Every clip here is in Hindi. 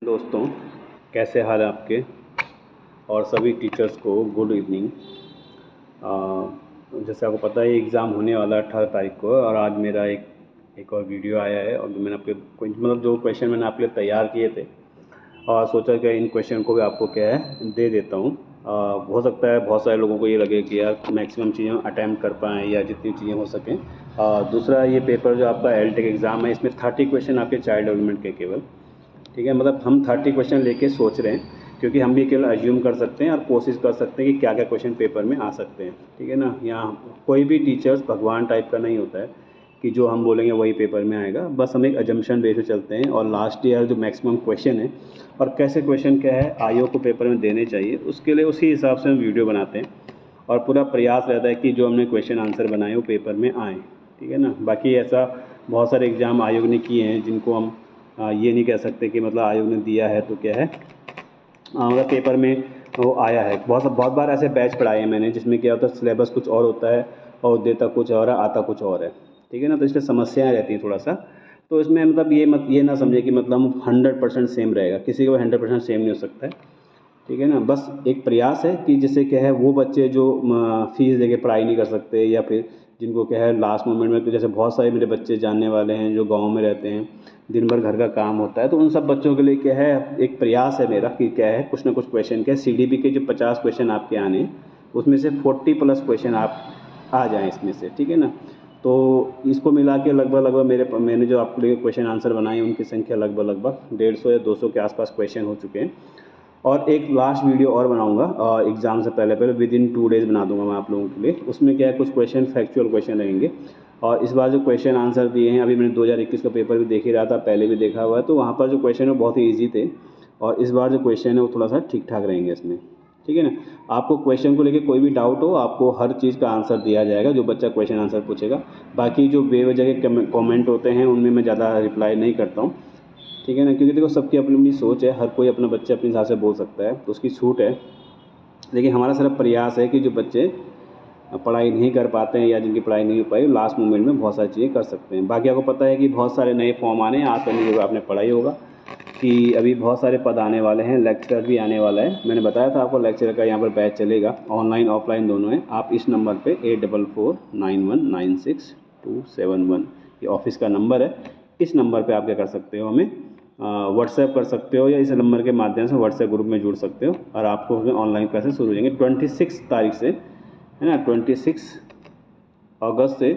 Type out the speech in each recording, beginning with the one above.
दोस्तों, कैसे हाल है आपके। और सभी टीचर्स को गुड इवनिंग। जैसे आपको पता है एग्ज़ाम होने वाला है 18 तारीख को, और आज मेरा एक और वीडियो आया है और मैंने आपके मतलब जो क्वेश्चन मैंने आपके लिए तैयार किए थे और सोचा कि इन क्वेश्चन को भी आपको क्या है दे देता हूँ। हो सकता है बहुत सारे लोगों को ये लगे कि यार मैक्सिमम चीज़ें अटैम्प्ट कर पाएँ या जितनी चीज़ें हो सकें। दूसरा, ये पेपर जो आपका एलटेक एग्ज़ाम है, इसमें 30 क्वेश्चन आपके चाइल्ड डेवलपमेंट के केवल, ठीक है। मतलब हम 30 क्वेश्चन लेके सोच रहे हैं, क्योंकि हम भी केवल अज्यूम कर सकते हैं और कोशिश कर सकते हैं कि क्या क्या क्वेश्चन पेपर में आ सकते हैं, ठीक है ना। यहाँ कोई भी टीचर्स भगवान टाइप का नहीं होता है कि जो हम बोलेंगे वही पेपर में आएगा। बस हम एक अजम्पशन बेस पे चलते हैं, और लास्ट ईयर जो मैक्सिमम क्वेश्चन है और कैसे क्वेश्चन क्या है आयोग को पेपर में देने चाहिए, उसके लिए उसी हिसाब से हम वीडियो बनाते हैं और पूरा प्रयास रहता है कि जो हमने क्वेश्चन आंसर बनाए वो पेपर में आएँ, ठीक है ना। बाकी ऐसा बहुत सारे एग्ज़ाम आयोग ने किए हैं जिनको हम ये नहीं कह सकते कि मतलब आयोग ने दिया है तो क्या है मतलब पेपर में वो आया है। बहुत बार ऐसे बैच पढ़ाए हैं मैंने जिसमें क्या होता है सिलेबस कुछ और होता है और देता कुछ और है, आता कुछ और है, ठीक है ना। तो इसलिए समस्याएं रहती हैं थोड़ा सा। तो इसमें मतलब ये ना समझे कि मतलब 100% सेम रहेगा, किसी को 100% सेम नहीं हो सकता है, ठीक है ना। बस एक प्रयास है कि जिससे क्या है वो बच्चे जो फीस देके पढ़ाई नहीं कर सकते, या फिर जिनको क्या है लास्ट मोमेंट में, जैसे बहुत सारे मेरे बच्चे जानने वाले हैं जो गांव में रहते हैं, दिन भर घर का काम होता है, तो उन सब बच्चों के लिए क्या है एक प्रयास है मेरा कि क्या है कुछ ना कुछ क्वेश्चन क्या है सीडीपी के जो 50 क्वेश्चन आपके आने हैं उसमें से 40+ क्वेश्चन आप आ जाएँ इसमें से, ठीक है ना। तो इसको मिला के लगभग मैंने जो आपके लिए क्वेश्चन आंसर बनाए उनकी संख्या लगभग 150 या 200 के आसपास क्वेश्चन हो चुके हैं। और एक लास्ट वीडियो और बनाऊंगा एग्ज़ाम से पहले विदिन 2 डेज़ बना दूंगा मैं आप लोगों के लिए। उसमें क्या है कुछ क्वेश्चन फैक्चुअल क्वेश्चन रहेंगे, और इस बार जो क्वेश्चन आंसर दिए हैं, अभी मैंने 2021 का पेपर भी देख ही रहा था, पहले भी देखा हुआ है, तो वहाँ पर जो क्वेश्चन है बहुत ही ईजी थे, और इस बार जो क्वेश्चन है वो थोड़ा सा ठीक ठाक रहेंगे इसमें, ठीक है ना। आपको क्वेश्चन को लेकर कोई भी डाउट हो, आपको हर चीज़ का आंसर दिया जाएगा जो बच्चा क्वेश्चन आंसर पूछेगा। बाकी जो बेवजह के कमेंट होते हैं उनमें मैं ज़्यादा रिप्लाई नहीं करता हूँ, ठीक है ना, क्योंकि देखो सबकी अपनी अपनी सोच है, हर कोई अपना बच्चे अपने हिसाब से बोल सकता है, तो उसकी छूट है। लेकिन हमारा सिर्फ प्रयास है कि जो बच्चे पढ़ाई नहीं कर पाते हैं या जिनकी पढ़ाई नहीं हो पाई, लास्ट मोमेंट में बहुत सारी चीज़ें कर सकते हैं। बाकी आपको पता है कि बहुत सारे नए फॉर्म आने हैं, आज तक नहीं आपने पढ़ा ही होगा कि अभी बहुत सारे पद आने वाले हैं, लेक्चर भी आने वाला है। मैंने बताया था आपको लेक्चर का यहाँ पर बैच चलेगा, ऑनलाइन ऑफलाइन दोनों है। आप इस नंबर पे 8449196271, ये ऑफिस का नंबर है। इस नंबर पे आप क्या कर सकते हो, हमें व्हाट्सएप कर सकते हो, या इस नंबर के माध्यम से व्हाट्सएप ग्रुप में जुड़ सकते हो, और आपको उसमें ऑनलाइन क्लासेस शुरू हो जाएंगे 26 तारीख से, है ना। 26 अगस्त से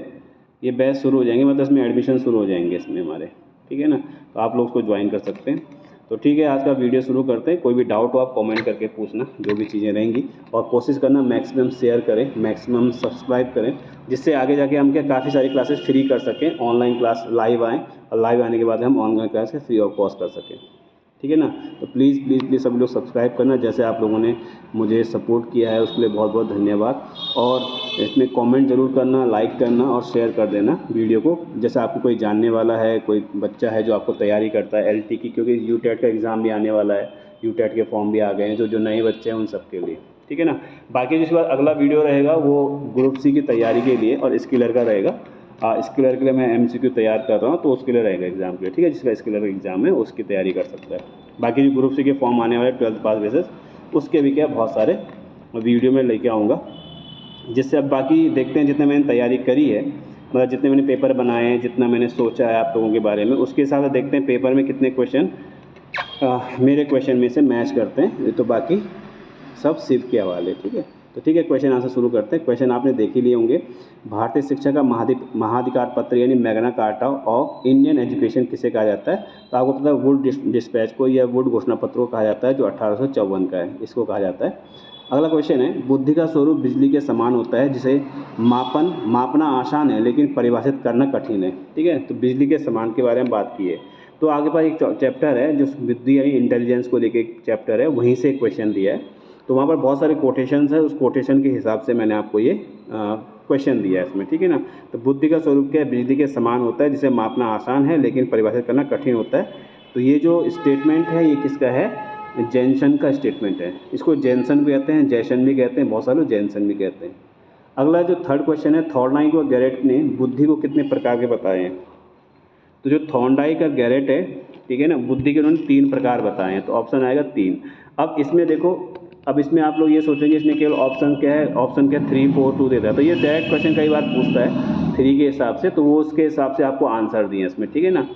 ये बैच शुरू हो जाएंगे, मतलब इसमें एडमिशन शुरू हो जाएंगे इसमें हमारे, ठीक है ना। तो आप लोग उसको ज्वाइन कर सकते हैं। तो ठीक है, आज का वीडियो शुरू करते हैं। कोई भी डाउट हो आप कमेंट करके पूछना, जो भी चीज़ें रहेंगी, और कोशिश करना मैक्सिमम शेयर करें, मैक्सिमम सब्सक्राइब करें, जिससे आगे जाके हम क्या काफ़ी सारी क्लासेस फ्री कर सकें, ऑनलाइन क्लास लाइव आएँ, और लाइव आने के बाद हम online class free of cost कर सकें, ठीक है ना। तो प्लीज़ प्लीज़ प्लीज़ सभी लोग सब्सक्राइब करना, जैसे आप लोगों ने मुझे सपोर्ट किया है उसके लिए बहुत बहुत धन्यवाद। और इसमें कमेंट ज़रूर करना, लाइक करना और शेयर कर देना वीडियो को। जैसे आपको कोई जानने वाला है, कोई बच्चा है जो आपको तैयारी करता है एलटी की, क्योंकि यूटेट का एग्ज़ाम भी आने वाला है, यूटेट के फॉर्म भी आ गए हैं, जो नए बच्चे हैं उन सब के लिए, ठीक है ना। बाकी जिस बार अगला वीडियो रहेगा वो ग्रुप सी की तैयारी के लिए और स्किलर का रहेगा। स्किलर के लिए मैं एमसीक्यू तैयार कर रहा हूँ, तो उसके लिए रहेगा एग्ज़ाम के लिए, ठीक है। जिसका स्किलर एग्ज़ाम है उसकी तैयारी कर सकता है। बाकी जो ग्रुप सी के फॉर्म आने वाले 12th पास बेसिस, उसके भी क्या बहुत सारे वीडियो में लेके आऊँगा, जिससे अब बाकी देखते हैं जितने मैंने तैयारी करी है, मतलब जितने मैंने पेपर बनाए हैं, जितना मैंने सोचा है आप लोगों के बारे में, उसके हिसाब से देखते हैं पेपर में कितने क्वेश्चन मेरे क्वेश्चन में से मैच करते हैं। ये तो बाकी सब शिव के हवाले, ठीक है। तो ठीक है, क्वेश्चन आंसर शुरू करते हैं। क्वेश्चन आपने देख ही लिए होंगे। भारतीय शिक्षा का महाधिकार पत्र यानी Magna carta of Indian education किसे कहा जाता है? तो आपको पता है वुड डिस्पैच को या वुड घोषणा पत्र को कहा जाता है, जो 1854 का है, इसको कहा जाता है। अगला क्वेश्चन है, बुद्धि का स्वरूप बिजली के समान होता है जिसे मापना आसान है लेकिन परिभाषित करना कठिन है, ठीक है। तो बिजली के समान के बारे में बात की है। तो आगे पास एक चैप्टर है जो बुद्धि यानी इंटेलिजेंस को लेकर एक चैप्टर है, वहीं से क्वेश्चन दिया है। तो वहाँ पर बहुत सारे कोटेशंस है, उस कोटेशन के हिसाब से मैंने आपको ये क्वेश्चन दिया है इसमें, ठीक है ना। तो बुद्धि का स्वरूप क्या है? बिजली के समान होता है जिसे मापना आसान है लेकिन परिभाषित करना कठिन होता है। तो ये जो स्टेटमेंट है ये किसका है? जैनसन का स्टेटमेंट है। इसको जैनसन भी कहते हैं, जैसन भी कहते हैं, बहुत सारे लोग जैनसन भी कहते हैं। अगला जो थर्ड क्वेश्चन है, थॉर्नडाइक और गैरेट ने बुद्धि को कितने प्रकार के बताए हैं? तो जो थॉर्नडाइक और गैरेट है, ठीक है ना, बुद्धि के उन्होंने 3 प्रकार बताए हैं, तो ऑप्शन आएगा 3। अब इसमें देखो, अब इसमें आप लोग ये सोचेंगे इसमें केवल ऑप्शन क्या है, ऑप्शन क्या 3, 4, 2 देता है, तो ये डायरेक्ट क्वेश्चन कई बार पूछता है 3 के हिसाब से, तो वो उसके हिसाब से आपको आंसर दिए इसमें, ठीक है ना।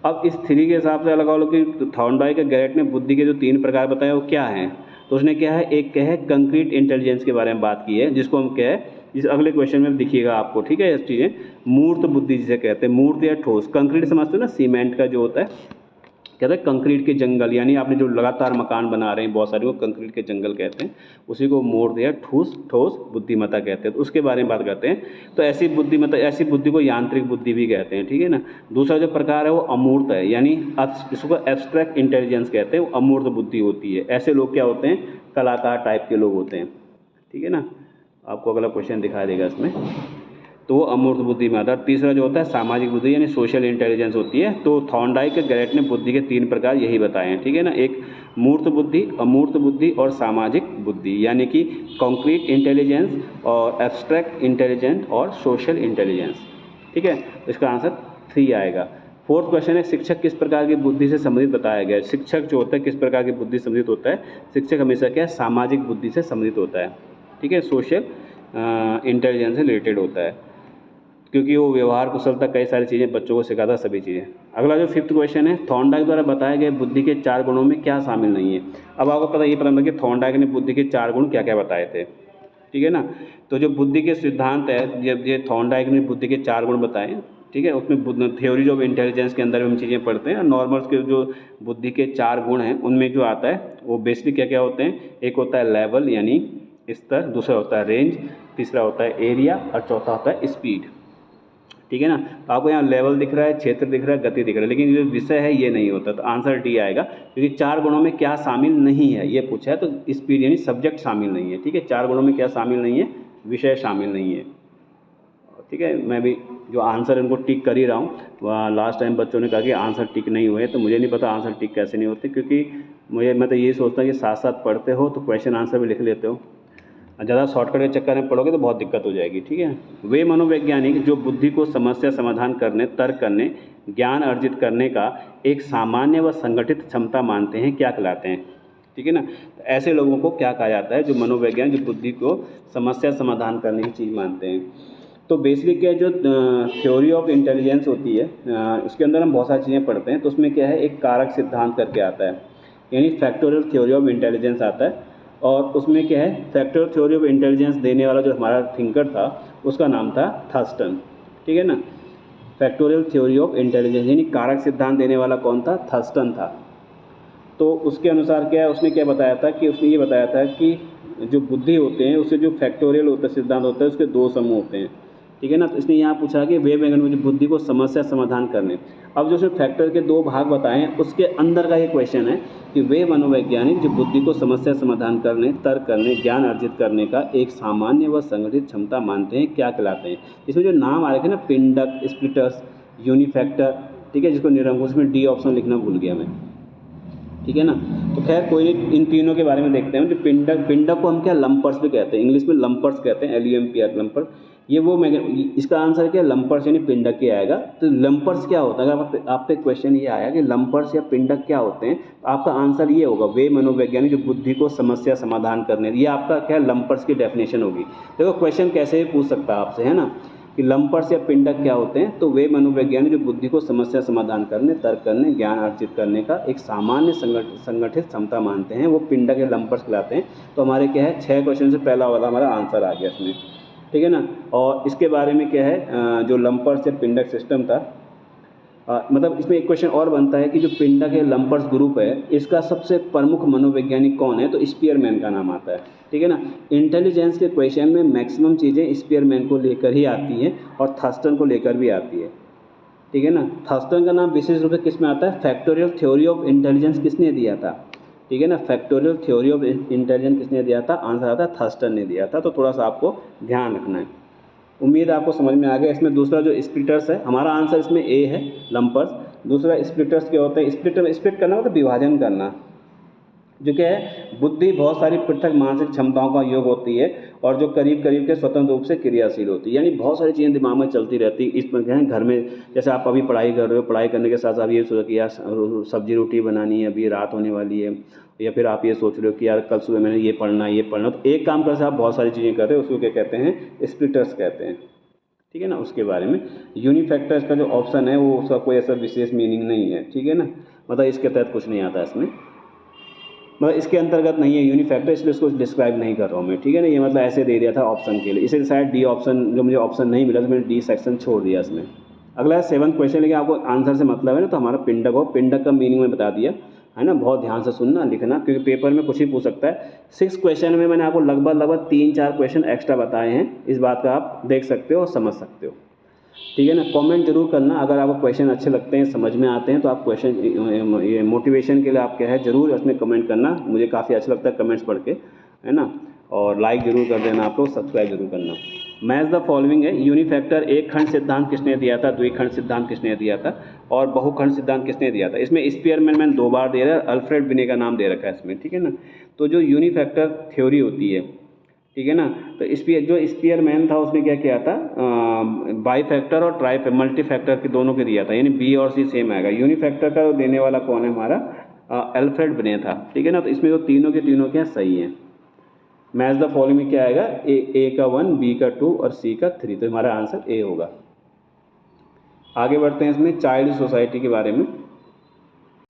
अब इस 3 के हिसाब से लगा लो कि थॉर्नडाइक और गैरेट ने बुद्धि के जो 3 प्रकार बताए वो क्या हैं, तो उसने क्या है, एक क्या है कंक्रीट इंटेलिजेंस के बारे में बात की है, जिसको हम क्या है, इस अगले क्वेश्चन में दिखिएगा आपको, ठीक है। इस चीज़ें मूर्त बुद्धि जिसे कहते हैं, मूर्त या ठोस, कंक्रीट समझते हो ना, सीमेंट का जो होता है, कहते हैं कंक्रीट के जंगल, यानी आपने जो लगातार मकान बना रहे हैं बहुत सारे, वो कंक्रीट के जंगल कहते हैं, उसी को मूर्त या ठोस बुद्धिमत्ता कहते हैं, तो उसके बारे में बात करते हैं। तो ऐसी बुद्धिमत्ता, ऐसी बुद्धि को यांत्रिक बुद्धि भी कहते हैं, ठीक है ना। दूसरा जो प्रकार है वो अमूर्त है, यानी इसको एब्स्ट्रैक्ट इंटेलिजेंस कहते हैं, वो अमूर्त बुद्धि होती है। ऐसे लोग क्या होते हैं, कलाकार टाइप के लोग होते हैं, ठीक है ना। आपको अगला क्वेश्चन दिखाई देगा इसमें, तो वो अमूर्त बुद्धि में आता है। तीसरा जो होता है सामाजिक बुद्धि, यानी सोशल इंटेलिजेंस होती है। तो थॉर्नडाइक के गैरेट ने बुद्धि के 3 प्रकार यही बताए हैं, ठीक है ना। एक मूर्त बुद्धि, अमूर्त बुद्धि और सामाजिक बुद्धि, यानी कि कॉन्क्रीट इंटेलिजेंस और एब्स्ट्रैक्ट इंटेलिजेंस और सोशल इंटेलिजेंस, ठीक है। तो इसका आंसर 3 आएगा। 4th क्वेश्चन है, शिक्षक किस प्रकार की बुद्धि से संबंधित बताया गया है। शिक्षक जो होता है किस प्रकार की बुद्धि से संबंधित होता है, शिक्षक हमेशा क्या है, सामाजिक बुद्धि से संबंधित होता है, ठीक है, सोशल इंटेलिजेंस से रिलेटेड होता है, क्योंकि वो व्यवहार कुशलता कई सारी चीज़ें बच्चों को सिखाता है, सभी चीज़ें। अगला जो 5th क्वेश्चन है, थॉर्नडाइक द्वारा बताए गए बुद्धि के 4 गुणों में क्या शामिल नहीं है। अब आपको पता लगा कि थॉर्नडाइक ने बुद्धि के 4 गुण क्या क्या बताए थे, ठीक है ना। तो जो बुद्धि के सिद्धांत है, जब ये थॉर्नडाइक ने बुद्धि के 4 गुण बताए, ठीक है, उसमें थ्योरीज ऑफ इंटेलिजेंस के अंदर हम चीज़ें पढ़ते हैं। नॉर्मल्स के जो बुद्धि के 4 गुण हैं उनमें जो आता है वो बेसिकली क्या क्या होते हैं, एक होता है लेवल यानी स्तर, दूसरा होता है रेंज, तीसरा होता है एरिया और चौथा होता है स्पीड, ठीक है ना। तो आपको यहाँ लेवल दिख रहा है, क्षेत्र दिख रहा है, गति दिख रहा है, लेकिन जो विषय है ये नहीं होता, तो आंसर डी आएगा, क्योंकि 4 गुणों में क्या शामिल नहीं है ये पूछा है, तो स्पीड यानी सब्जेक्ट शामिल नहीं है, ठीक है। 4 गुणों में क्या शामिल नहीं है, विषय शामिल नहीं है, ठीक है। मैं भी जो आंसर इनको टिक कर ही रहा हूँ, वहाँ लास्ट टाइम बच्चों ने कहा कि आंसर टिक नहीं हुए, तो मुझे नहीं पता आंसर टिक कैसे नहीं होते, क्योंकि मैं तो ये सोचता हूँ कि साथ साथ पढ़ते हो तो क्वेश्चन आंसर भी लिख लेते हो, ज़्यादा शॉर्टकट के चक्कर में पढ़ोगे तो बहुत दिक्कत हो जाएगी, ठीक है। वे मनोवैज्ञानिक जो बुद्धि को समस्या समाधान करने, तर्क करने, ज्ञान अर्जित करने का एक सामान्य व संगठित क्षमता मानते हैं, क्या कहलाते हैं, ठीक है ना। तो ऐसे लोगों को क्या कहा जाता है, जो मनोवैज्ञानिक जो बुद्धि को समस्या समाधान करने की चीज़ मानते हैं। तो बेसिकली क्या है, जो थ्योरी ऑफ इंटेलिजेंस होती है, उसके अंदर हम बहुत सारी चीज़ें पढ़ते हैं, तो उसमें क्या है, एक कारक सिद्धांत करके आता है, यानी फैक्टोरियल थ्योरी ऑफ इंटेलिजेंस आता है। और उसमें क्या है, फैक्टोरियल थ्योरी ऑफ इंटेलिजेंस देने वाला जो हमारा थिंकर था उसका नाम था थर्स्टन, ठीक है ना। फैक्टोरियल थ्योरी ऑफ इंटेलिजेंस यानी कारक सिद्धांत देने वाला कौन था, थर्स्टन था। तो उसके अनुसार क्या है, उसने क्या बताया था कि उसने ये बताया था कि जो बुद्धि होते हैं उससे जो फैक्टोरियल होता है, सिद्धांत होता है, उसके 2 समूह होते हैं, ठीक है ना। तो इसने यहाँ पूछा कि वे वैज्ञानिक में जो बुद्धि को समस्या समाधान करने, अब जो उसने फैक्टर के 2 भाग बताए हैं उसके अंदर का ये क्वेश्चन है कि वे मनोवैज्ञानिक जो बुद्धि को समस्या समाधान करने, तर्क करने, ज्ञान अर्जित करने का एक सामान्य व संगठित क्षमता मानते हैं, क्या कहलाते हैं। इसमें जो नाम आ रहे थे ना, पिंडक, स्प्लिटर्स, यूनिफैक्टर, ठीक है, जिसको निरंकुश में डी ऑप्शन लिखना भूल गया मैं, ठीक है ना। तो खैर कोई नहीं, इन तीनों के बारे में देखते हैं। जो पिंडक को हम क्या लंपर्स भी कहते हैं, इंग्लिश में लंपर्स कहते हैं, LUMPR लंपर्स। ये वो इसका आंसर क्या, लंपर्स यानी पिंडक ही आएगा। तो लंपर्स क्या होता है, अगर आप पे क्वेश्चन ये आया कि लंपर्स या पिंडक क्या होते हैं, तो आपका आंसर ये होगा, वे मनोवैज्ञानिक जो बुद्धि को समस्या समाधान करने, ये आपका क्या लंपर्स की डेफिनेशन होगी। देखो क्वेश्चन कैसे भी पूछ सकता है आपसे, है ना, कि लंपर्स या पिंडक क्या होते हैं, तो वे मनोवैज्ञानिक जो बुद्धि को समस्या समाधान करने, तर्क करने, ज्ञान अर्जित करने का एक सामान्य संगठित क्षमता मानते हैं, वो पिंडक या लंपर्स कहलाते हैं। तो हमारे क्या है, 6 क्वेश्चन से पहला वाला हमारा आंसर आ गया इसमें, ठीक है ना। और इसके बारे में क्या है, जो लंपर्स या पिंडक सिस्टम था, मतलब इसमें एक क्वेश्चन और बनता है कि जो पिंडक या लंपर्स ग्रुप है, इसका सबसे प्रमुख मनोवैज्ञानिक कौन है, तो स्पीयरमैन का नाम आता है, ठीक है ना। इंटेलिजेंस के क्वेश्चन में मैक्सिमम चीज़ें स्पीयरमैन को लेकर ही आती हैं और थर्स्टन को लेकर भी आती है, ठीक है ना। थर्स्टन का नाम विशेष रूप से किस में आता है, फैक्टोरियल थ्योरी ऑफ इंटेलिजेंस किसने दिया था, ठीक है ना। फैक्टोरियल थ्योरी ऑफ इंटेलिजेंस किसने दिया था, आंसर आता है थर्स्टन ने दिया था। तो थोड़ा सा आपको ध्यान रखना है। उम्मीद आपको समझ में आ गया। इसमें दूसरा जो स्प्लिटर्स है, हमारा आंसर इसमें ए है, लंपर्स। दूसरा स्प्लिटर्स क्या होते हैं, स्प्लिट करना मतलब विभाजन करना, जो क्या है, बुद्धि बहुत सारी पृथक मानसिक क्षमताओं का योग होती है और जो करीब करीब के स्वतंत्र रूप से क्रियाशील होती है, यानी बहुत सारी चीज़ें दिमाग में चलती रहती है। इसमें क्या है, घर में जैसे आप अभी पढ़ाई कर रहे हो, पढ़ाई करने के साथ साथ ये सोचो कि यार सब्जी रोटी बनानी है, अभी रात होने वाली है, या फिर आप ये सोच रहे हो कि यार कल सुबह मैंने ये पढ़ना है, ये पढ़ना, तो एक काम कर से आप बहुत सारी चीज़ें कर रहे हो, उसको क्या कहते हैं, स्प्लिटर्स कहते हैं। ठीक है ना, उसके बारे में यूनिफैक्टर्स का जो ऑप्शन है वो उसका कोई ऐसा विशेष मीनिंग नहीं है। ठीक है ना, मतलब इसके तहत कुछ नहीं आता इसमें, मतलब इसके अंतर्गत नहीं है यूनिफैक्टर, इसलिए उसको डिस्क्राइब नहीं कर रहा हूँ मैं। ठीक है ना, ये मतलब ऐसे दे दिया था ऑप्शन के लिए, इसे शायद डी ऑप्शन, जो मुझे ऑप्शन नहीं मिला तो मैंने डी सेक्शन छोड़ दिया इसमें। अगला 7th क्वेश्चन, लेकिन आपको आंसर से मतलब है ना, तो हमारा पिंडक हो, पिंडक का मीनिंग मैं बता दिया है ना, बहुत ध्यान से सुनना लिखना, क्योंकि पेपर में कुछ ही पूछ सकता है। 6 क्वेश्चन में मैंने आपको लगभग 3-4 क्वेश्चन एक्स्ट्रा बताए हैं, इस बात का आप देख सकते हो और समझ सकते हो। ठीक है ना, कमेंट जरूर करना अगर आपको क्वेश्चन अच्छे लगते हैं, समझ में आते हैं, तो आप क्वेश्चन ये मोटिवेशन के लिए आप क्या है जरूर उसमें कमेंट करना, मुझे काफ़ी अच्छा लगता है कमेंट्स पढ़ के, है ना। और लाइक जरूर कर देना, आप लोग सब्सक्राइब जरूर करना। मैच द फॉलोइंग है, यूनिफैक्टर एक खंड सिद्धांत किसने दिया था, द्विखंड सिद्धांत किसने दिया था, और बहुखंड सिद्धांत किसने दिया था। इसमें स्पीयरमैन मैंने 2 बार दे रहा है, अल्फ्रेड बिने का नाम दे रखा है इसमें। ठीक है ना, तो जो यूनिफैक्टर थ्योरी होती है, ठीक है ना, तो जो स्पीयरमैन था उसने क्या किया था, बाई फैक्टर और ट्राई मल्टी फैक्टर के दोनों के दिया था, यानी बी और सी सेम आएगा। यूनिफैक्टर का देने वाला कौन है, हमारा अल्फ्रेड बिने था। ठीक है ना, तो इसमें जो तीनों के तीनों क्या सही हैं। मैच द फॉलोइंग में क्या आएगा, ए का 1, बी का 2 और सी का 3, तो हमारा आंसर ए होगा। आगे बढ़ते हैं इसमें चाइल्ड सोसाइटी के बारे में।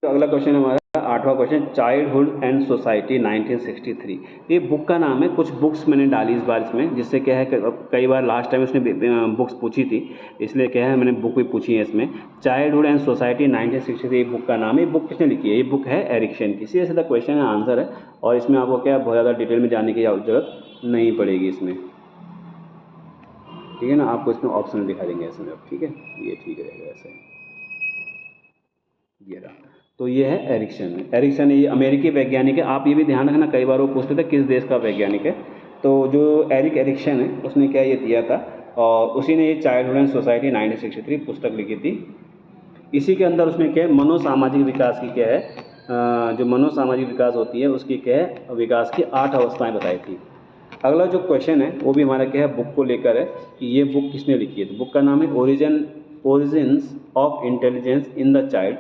तो अगला क्वेश्चन हमारा 8वां क्वेश्चन, चाइल्डहुड एंड सोसाइटी 1963। ये बुक का नाम है, कुछ बुक्स मैंने डाली इस बार इसमें, जिससे क्या है कई बार लास्ट टाइम उसने बुक्स पूछी थी, इसलिए क्या है मैंने बुक भी पूछी है इसमें। चाइल्डहुड एंड सोसाइटी 1963 बुक का नाम है। ये बुक किसने लिखी है, ये बुक है एरिक्सन की। सीधा क्वेश्चन है, आंसर है, और इसमें आपको क्या बहुत ज़्यादा डिटेल में जाने की जरूरत नहीं पड़ेगी इसमें। ठीक है ना, आपको इसमें ऑप्शन दिखा देंगे इसमें। ठीक है, ये ठीक रहेगा ऐसे, ये रहा। तो ये है एरिक्सन। एरिक्सन ये अमेरिकी वैज्ञानिक है। आप ये भी ध्यान रखना, कई बार वो पूछते थे किस देश का वैज्ञानिक है, तो जो एरिक्सन है उसने क्या ये दिया था, और उसी ने ये चाइल्डहुड एंड सोसाइटी 1963 पुस्तक लिखी थी। इसी के अंदर उसने क्या है, मनोसामाजिक विकास की क्या है, जो मनोसामाजिक विकास होती है उसकी क्या है, विकास की 8 अवस्थाएं बताई थी। अगला जो क्वेश्चन है वो भी हमारा क्या है, बुक को लेकर है कि ये बुक किसने लिखी है। तो बुक का नाम है origins of intelligence in the child,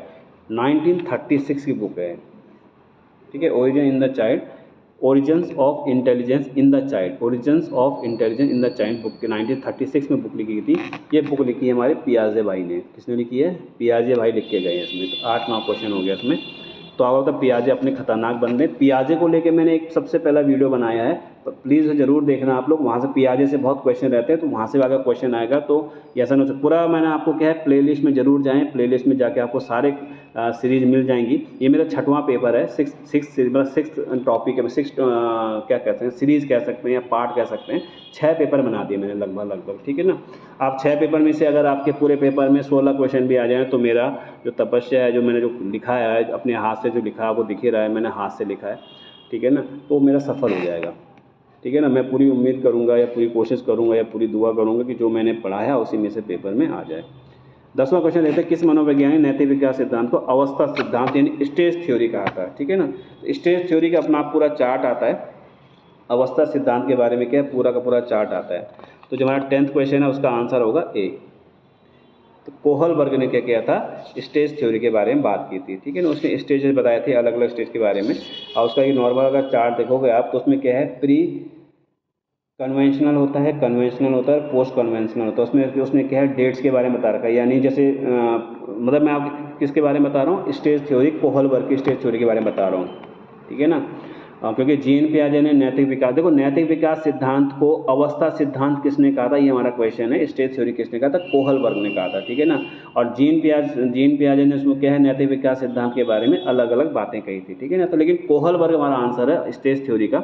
1936 की बुक है। ठीक है, origins of intelligence in the child, origins of intelligence in the child book के 1936 में बुक लिखी थी। ये बुक लिखी है हमारे पियाजे भाई ने। किसने लिखी है, पियाजे भाई लिख के गए हैं इसमें। तो 8वां क्वेश्चन हो गया इसमें। तो आप होता पियाजे अपने खतरनाक बंदे, पियाजे को लेके मैंने एक सबसे पहला वीडियो बनाया है, तो प्लीज़ ज़रूर देखना आप लोग, वहाँ से पियाजे से बहुत क्वेश्चन रहते हैं, तो वहाँ से अगर क्वेश्चन आएगा तो ऐसा नहीं हो सकता। पूरा मैंने आपको क्या है, प्लेलिस्ट में ज़रूर जाएँ, प्लेलिस्ट में जाके आपको सारे सीरीज मिल जाएंगी। ये मेरा 6वां पेपर है, 6 टॉपिक है, 6 क्या कहते हैं, सीरीज़ कह सकते हैं या पार्ट कह सकते हैं। 6 पेपर बना दिए मैंने लगभग। ठीक है ना, आप 6 पेपर में से अगर आपके पूरे पेपर में 16 क्वेश्चन भी आ जाए, तो मेरा जो तपस्या है, जो मैंने जो लिखा है अपने हाथ से, जो लिखा है वो दिख ही रहा है, मैंने हाथ से लिखा है। ठीक है ना, तो मेरा सफल हो जाएगा। ठीक है ना, मैं पूरी उम्मीद करूँगा या पूरी कोशिश करूँगा या पूरी दुआ करूँगा कि जो मैंने पढ़ाया उसी में से पेपर में आ जाए। 10वां क्वेश्चन लेते हैं, किस मनोवैज्ञानिक नैतिक विकास सिद्धांत को अवस्था सिद्धांत यानी स्टेज थ्योरी कहा है। ठीक है ना, तो स्टेज थ्योरी का अपना पूरा चार्ट आता है, अवस्था सिद्धांत के बारे में क्या है, पूरा का पूरा चार्ट आता है। तो जो हमारा 10th क्वेश्चन है उसका आंसर होगा ए। तो कोहलबर्ग ने क्या किया था, स्टेज थ्योरी के बारे में बात की थी। ठीक है ना, उसने स्टेजेस बताए थे अलग अलग स्टेज के बारे में, और उसका ये नॉर्मल अगर चार्ट देखोगे आप, तो उसमें क्या है, प्री कन्वेंशनल होता है, कन्वेंशनल होता है, पोस्ट कन्वेंशनल होता है। उसमें क्या है, डेट्स के बारे में बता रखा है, यानी जैसे मतलब मैं आपको किसके बारे में बता रहा हूँ, स्टेज थ्योरी, कोहलबर्ग की स्टेज थ्योरी के बारे में बता रहा हूँ। ठीक है ना, क्योंकि जीन पियाजे ने नैतिक विकास, देखो नैतिक विकास सिद्धांत को अवस्था सिद्धांत किसने कहा था, ये हमारा क्वेश्चन है। स्टेज थ्योरी किसने कहा था, कोहलबर्ग ने कहा था। ठीक है ना, और जीन पियाजे ने उसमें क्या है, नैतिक विकास सिद्धांत के बारे में अलग अलग बातें कही थी। ठीक है ना, तो लेकिन कोहलबर्ग हमारा आंसर है स्टेज थ्योरी का।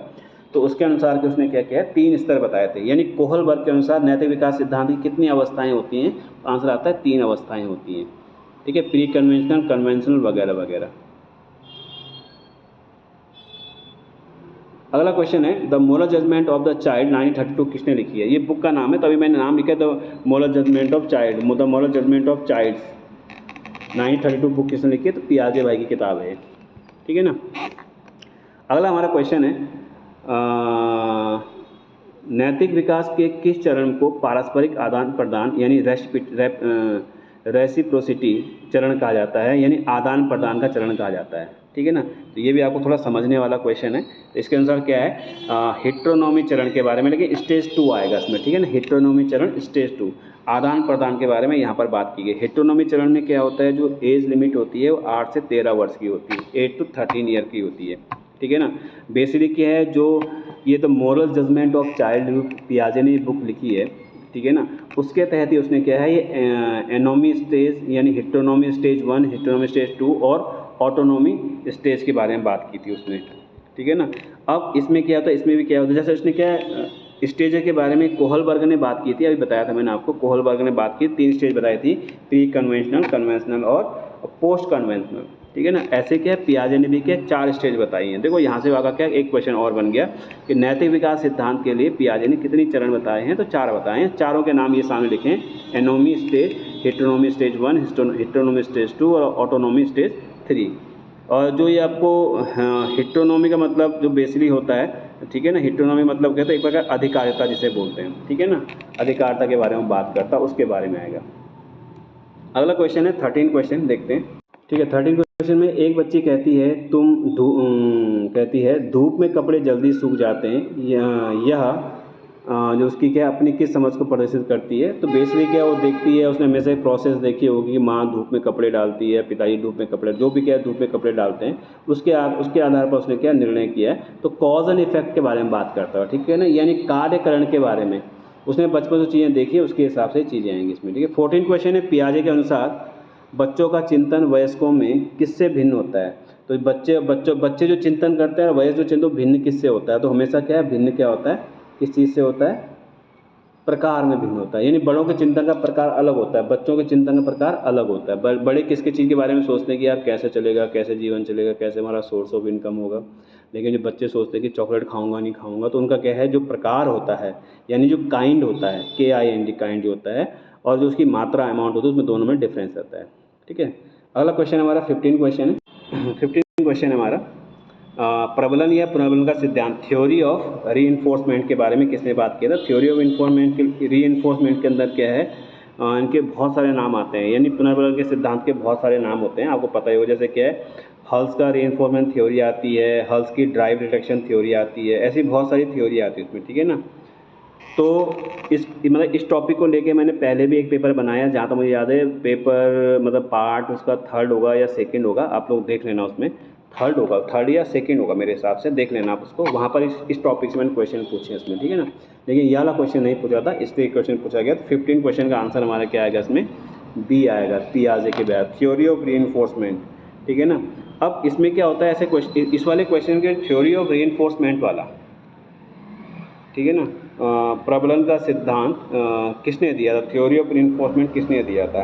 तो उसके अनुसार कि उसने क्या किया है, 3 स्तर बताए थे, यानी कोहलबर्ग के अनुसार नैतिक विकास सिद्धांत की कितनी अवस्थाएं होती हैं, तो आंसर आता है 3 अवस्थाएं होती हैं। ठीक है, प्री कन्वेंशनल, कन्वेंशनल वगैरह वगैरह। अगला क्वेश्चन है, the moral judgment of the child 1932 किसने लिखी है। ये बुक का नाम है, तभी मैंने नाम लिखा है the moral judgment of child, the moral judgment of child 1932 book किसने लिखी है, तो पियाजे भाई की किताब है। ठीक है ना, अगला हमारा क्वेश्चन है नैतिक विकास के किस चरण को पारस्परिक आदान प्रदान यानी रेसिप्रोसिटी चरण कहा जाता है, यानी आदान प्रदान का चरण कहा जाता है। ठीक है ना, तो ये भी आपको थोड़ा समझने वाला क्वेश्चन है। तो इसके अनुसार क्या है, हेटेरोनॉमी चरण के बारे में, लेकिन स्टेज 2 आएगा इसमें। ठीक है ना, हेटेरोनॉमी चरण स्टेज 2, आदान प्रदान के बारे में यहाँ पर बात की गई। हेटेरोनॉमी चरण में क्या होता है, जो एज लिमिट होती है वो 8 से 13 वर्ष की होती है, 8 to 13 ईयर की होती है। ठीक है ना, बेसिकली क्या है, जो ये the moral judgement of child पियाजे ने बुक लिखी है, ठीक है ना, उसके तहत ही उसने क्या है ये एनोमी स्टेज यानी हेटेरोनॉमी स्टेज 1, हेटेरोनॉमी स्टेज 2 और ऑटोनॉमी स्टेज के बारे में बात की थी उसने। ठीक है ना, अब इसमें क्या होता है, इसमें भी क्या होता है, जैसे उसने क्या स्टेज के बारे में कोहलबर्ग ने बात की थी, अभी बताया था मैंने आपको, कोहलबर्ग ने बात की, 3 स्टेज बताई थी, प्री कन्वेंशनल, कन्वेंशनल और पोस्ट कन्वेंशनल। ठीक है ना, ऐसे क्या पियाजे ने भी क्या 4 स्टेज बताई हैं। देखो यहाँ से आगा क्या एक क्वेश्चन और बन गया कि नैतिक विकास सिद्धांत के लिए पियाजे ने कितनी चरण बताए हैं, तो 4 बताए हैं। चारों के नाम ये सामने लिखें, एनोमी स्टेज, हेटेरोनॉमी स्टेज 1, हेटेरोनॉमी स्टेज 2 और ऑटोनॉमी स्टेज 3। और जो ये आपको हेटेरोनॉमी का मतलब जो बेसिकली होता है, ठीक है ना, हेटेरोनॉमी मतलब कहते हैं एक प्रकार अधिकारिता जिसे बोलते हैं। ठीक है ना, अधिकारिता के बारे में बात करता, उसके बारे में आएगा। अगला क्वेश्चन है 13 क्वेश्चन, देखते हैं। ठीक है, 13 क्वेश्चन में एक बच्ची कहती है कहती है धूप में कपड़े जल्दी सूख जाते हैं, यह जो उसकी क्या अपनी किस समझ को प्रदर्शित करती है। तो बेसिकली क्या वो देखती है, उसने हमेशा प्रोसेस देखी होगी कि माँ धूप में कपड़े डालती है, पिताजी धूप में कपड़े, जो भी क्या धूप में कपड़े डालते हैं, उसके आधार पर उसने क्या निर्णय किया है। तो कॉज एंड इफेक्ट के बारे में बात करता है। ठीक है ना, यानी कार्यकरण के बारे में उसने बचपन से चीज़ें देखी, उसके हिसाब से चीज़ें आएंगी इसमें। ठीक है, 14 क्वेश्चन है, पियाजे के अनुसार बच्चों का चिंतन वयस्कों में किससे भिन्न होता है। तो बच्चे जो चिंतन करते हैं, वयस्क जो चिंतन भिन्न किससे होता है। तो हमेशा क्या है, भिन्न क्या होता है, किस चीज़ से होता है, प्रकार में भिन्न होता है। यानी बड़ों के चिंतन का प्रकार अलग होता है, बच्चों के चिंतन का प्रकार अलग होता है। बड़े किसके चीज़ के बारे में सोचते हैं कि यार कैसे चलेगा, कैसे जीवन चलेगा, कैसे हमारा सोर्स ऑफ इनकम होगा। लेकिन जो बच्चे सोचते हैं कि चॉकलेट खाऊंगा नहीं खाऊंगा, तो उनका क्या है, जो प्रकार होता है यानी जो काइंड होता है, KIND काइंड जो होता है, और जो उसकी मात्रा अमाउंट होती है, उसमें दोनों में डिफरेंस रहता है। ठीक है, अगला क्वेश्चन हमारा 15 क्वेश्चन है। 15 क्वेश्चन हमारा प्रबलन या पुनर्बलन का सिद्धांत, थ्योरी ऑफ रीइंफोर्समेंट के बारे में किसने बात किया था। थ्योरी ऑफ रीइंफोर्समेंट के अंदर क्या है, इनके बहुत सारे नाम आते हैं, यानी पुनर्बलन के सिद्धांत के बहुत सारे नाम होते हैं, आपको पता ही होगा। जैसे क्या है, हल्स का रीइंफोर्समेंट थ्योरी आती है, हल्स की ड्राइव रिडक्शन थ्योरी आती है, ऐसी बहुत सारी थ्योरी आती है उसमें। ठीक है ना, तो इस टॉपिक को लेके मैंने पहले भी एक पेपर बनाया, जहाँ तक मुझे याद है पेपर मतलब पार्ट उसका 3rd होगा या 2nd होगा, आप लोग देख लेना, उसमें 3rd होगा, 3rd या 2nd होगा मेरे हिसाब से, देख लेना आप उसको। वहाँ पर इस टॉपिक से मैंने क्वेश्चन पूछे इसमें। ठीक है ना, लेकिन ये वाला क्वेश्चन नहीं पूछा था, इसलिए क्वेश्चन पूछा गया। 15 क्वेश्चन का आंसर हमारा क्या आएगा इसमें, बी आएगा, पियाजे के बाद, थ्योरी ऑफ रीइंफोर्समेंट। ठीक है ना, अब इसमें क्या होता है, ऐसे क्वेश्चन, इस वाले क्वेश्चन के थ्योरी ऑफ रीइंफोर्समेंट वाला, ठीक है ना, प्रबलन का सिद्धांत किसने दिया था, थ्योरी ऑफ रीइंफोर्समेंट किसने दिया था,